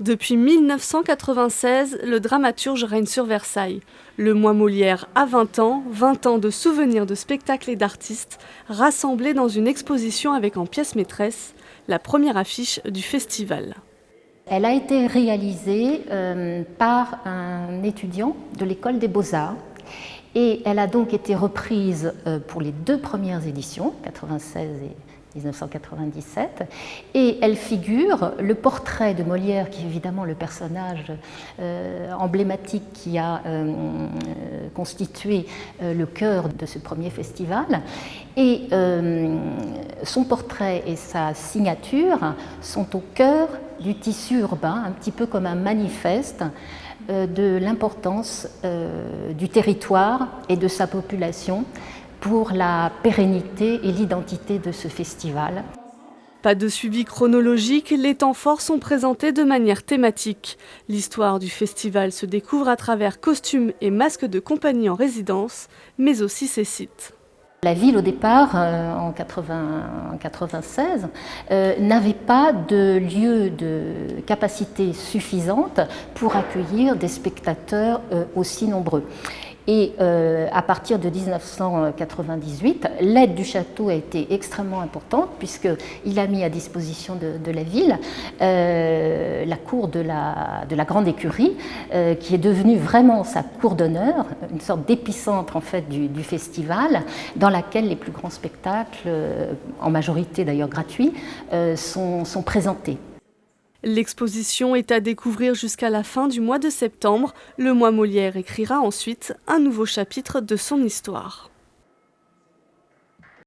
Depuis 1996, le dramaturge règne sur Versailles. Le mois Molière a 20 ans de souvenirs de spectacles et d'artistes, rassemblés dans une exposition avec en pièce maîtresse la première affiche du festival. Elle a été réalisée par un étudiant de l'école des Beaux-Arts et elle a donc été reprise pour les deux premières éditions, 96 et 1997, et elle figure le portrait de Molière, qui est évidemment le personnage emblématique qui a constitué le cœur de ce premier festival. Et son portrait et sa signature sont au cœur du tissu urbain, un petit peu comme un manifeste de l'importance du territoire et de sa population pour la pérennité et l'identité de ce festival. Pas de suivi chronologique, les temps forts sont présentés de manière thématique. L'histoire du festival se découvre à travers costumes et masques de compagnie en résidence, mais aussi ses sites. La ville, au départ, en 1996, n'avait pas de lieu de capacité suffisante pour accueillir des spectateurs aussi nombreux. Et à partir de 1998, l'aide du château a été extrêmement importante puisqu'il a mis à disposition de la ville la cour de la Grande Écurie, qui est devenue vraiment sa cour d'honneur, une sorte d'épicentre en fait du festival, dans laquelle les plus grands spectacles, en majorité d'ailleurs gratuits, sont présentés. L'exposition est à découvrir jusqu'à la fin du mois de septembre. Le mois Molière écrira ensuite un nouveau chapitre de son histoire.